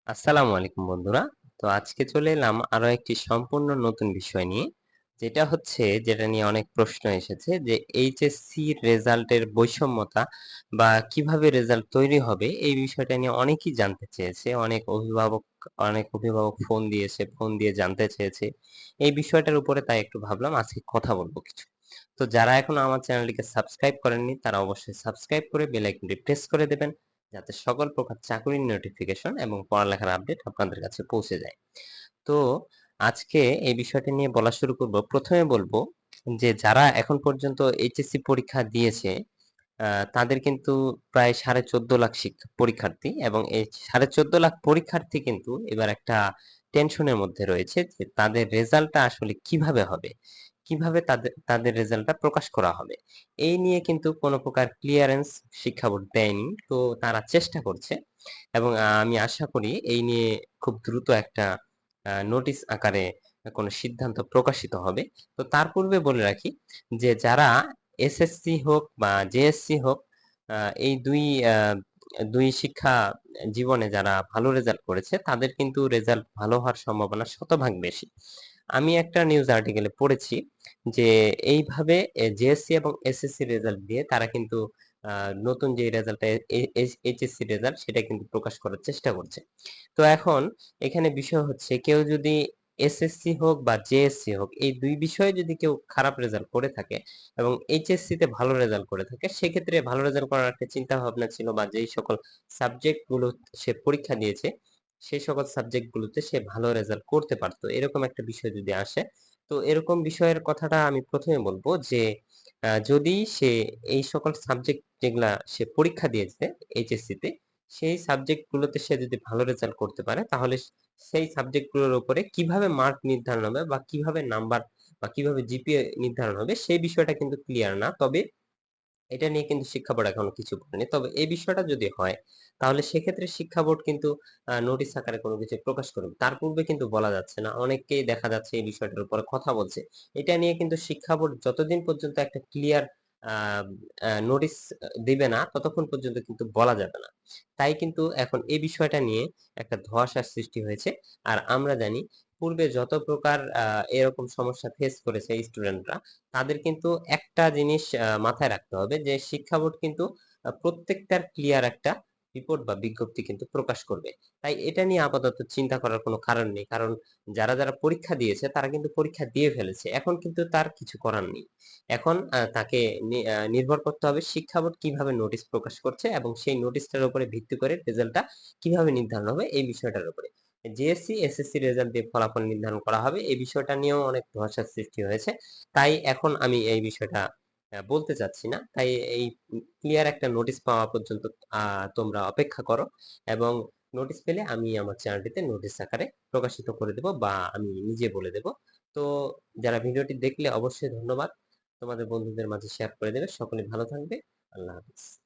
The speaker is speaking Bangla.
আসসালামু আলাইকুম বন্ধুরা। তো আজকে চলে এলাম আরো একটি সম্পূর্ণ নতুন বিষয় নিয়ে। যেটা নিয়ে অনেক প্রশ্ন এসেছে যে এইচএসসি রেজাল্টের বৈষম্যতা বা কিভাবে রেজাল্ট তৈরি হবে এই বিষয়টা নিয়ে অনেকেই জানতে চেয়েছে। অনেক অভিভাবক ফোন দিয়ে জানতে চেয়েছে। এই বিষয়টার উপরে তাই একটু ভাবলাম আজকে কথা বলবো কিছু। তো যারা এখনো আমার চ্যানেলটিকে সাবস্ক্রাইব করেননি তারা অবশ্যই সাবস্ক্রাইব করে বেল আইকনটি প্রেস করে দেবেন। যাতে সকল প্রকার চাকুরির নোটিফিকেশন এবং পড়ালেখার আপডেট আপনাদের কাছে পৌঁছে যায়। তো আজকে এই বিষয়টা নিয়ে বলা শুরু করব। প্রথমে বলবো যে যারা এখন পর্যন্ত এইচএসসি পরীক্ষা দিয়েছে তাদের কিন্তু প্রায় 14.5 লাখ পরীক্ষার্থী এবং এই 14.5 লাখ পরীক্ষার্থী কিন্তু এবার একটা টেনশনের মধ্যে রয়েছে যে তাদের রেজাল্টটা আসলে কিভাবে হবে? কিভাবে তাদের রেজাল্টটা প্রকাশ করা হবে? এই নিয়ে কিন্তু কোনো প্রকার ক্লিয়ারেন্স শিক্ষা বোর্ড দেয়নি। তো তারা চেষ্টা করছে এবং আমি আশা করি এই নিয়ে খুব দ্রুত একটা নোটিশ আকারে কোনো সিদ্ধান্ত প্রকাশিত হবে। তো তার পূর্বে বলে রাখি যে যারা এসএসসি হোক বা জেএসসি হোক আ এই ২ শিক্ষা জীবনে যারা ভালো রেজাল্ট করেছে তাদের কিন্তু রেজাল্ট ভালো হওয়ার সম্ভাবনা শতভাগ বেশি। আমি একটা নিউজ আর্টিকেলে পড়েছি যে এইভাবে জেএসসি এবং এসএসসি রেজাল্ট দিয়ে তারা কিন্তু আ নতুন যে রেজাল্টটা এইচএসসি রেজাল্ট সেটা কিন্তু প্রকাশ করার চেষ্টা করছে। তো এখন এখানে বিষয় হচ্ছে কেউ যদি এসএসসি হোক বা জেএসসি হোক এই ২ বিষয়ে যদি কেউ খারাপ রেজাল্ট করে থাকে এবং এইচএসসি তে ভালো রেজাল্ট করে থাকে সেক্ষেত্রে ভালো রেজাল্ট করার একটা চিন্তা ভাবনা ছিল বা যেই সকল সাবজেক্ট গুলো সে পরীক্ষা দিয়েছে সেই সকল সাবজেক্ট গুলোতে সে ভালো রেজাল্ট করতে পারতো। এরকম একটা বিষয় যদি আসে, তো এরকম বিষয়ের কথাটা আমি ১ম এ বলব যে যদি সে এই সকল সাবজেক্ট যেগুলা সে পরীক্ষা দিয়েছে এইচএসসি তে সেই সাবজেক্ট গুলোতে সে যদি ভালো রেজাল্ট করতে পারে তাহলে সেই সাবজেক্ট গুলোর উপরে কিভাবে মার্ক নির্ধারণ হবে বা কিভাবে নাম্বার বা কিভাবে জিপিএ নির্ধারণ হবে সেই বিষয়টা কিন্তু ক্লিয়ার না। তবে এটা নিয়ে কিন্তু শিক্ষা বোর্ড এখনো কিছু বলেনি। তবে এই বিষয়টা যদি হয়, তাহলে সেক্ষেত্রে শিক্ষা বোর্ড কিন্তু নোটিশ আকারে কোনো কিছু প্রকাশ করবে। তার পূর্বে কিন্তু বলা যাচ্ছে না। অনেককেই দেখা যাচ্ছে এই বিষয়টার উপরে কথা বলছে। এটা নিয়ে কিন্তু শিক্ষা বোর্ড যতদিন পর্যন্ত একটা ক্লিয়ার আ নোটিশ দিবে না, ততক্ষণ পর্যন্ত কিন্তু বলা যাবে না। তাই কিন্তু এখন এই বিষয়টা নিয়ে একটা ধোঁয়াশার সৃষ্টি হয়েছে। আর আমরা জানি পূর্বে যত প্রকার এরকম সমস্যা ফেস করেছে স্টুডেন্টরা তাদের কিন্তু একটা জিনিস মাথায় রাখতে হবে যে শিক্ষা বোর্ড কিন্তু প্রত্যেকটার ক্লিয়ার একটা রিপোর্ট বা বিজ্ঞপ্তি কিন্তু প্রকাশ করবে। তাই এটা নিয়ে আপাতত চিন্তা করার কোনো কারণ নেই। কারণ যারা পরীক্ষা দিয়েছে তারা কিন্তু পরীক্ষা দিয়ে ফেলেছে। এখন কিন্তু তার কিছু করার নেই। এখন তাকে নির্ভর করতে হবে শিক্ষা বোর্ড কিভাবে নোটিশ প্রকাশ করছে এবং সেই নোটিশটার উপরে ভিত্তি করে রেজাল্টটা কিভাবে নির্ধারণ হবে এই বিষয়টার উপরে। জেএসসি, এসএসসি রেজাল্ট দিয়ে ফলাফল নির্ধারণ করা হবে। এই বিষয়টা নিয়েও অনেক ধোঁয়াশার সৃষ্টি হয়েছে। তাই এখন আমি এই বিষয়টা বলতে চাচ্ছি না। তাই এই ক্লিয়ার একটা নোটিশ পাওয়া পর্যন্ত তোমরা অপেক্ষা করো এবং নোটিশ পেলে আমি আমার চ্যানেলটিতে নোটিশ আকারে প্রকাশিত করে দেব বা আমি নিজে বলে দেব। তো যারা ভিডিওটি দেখলে অবশ্যই ধন্যবাদ। তোমাদের বন্ধুদের মাঝে শেয়ার করে দেবে। সকলে ভালো থাকবে। আল্লাহ হাফেজ।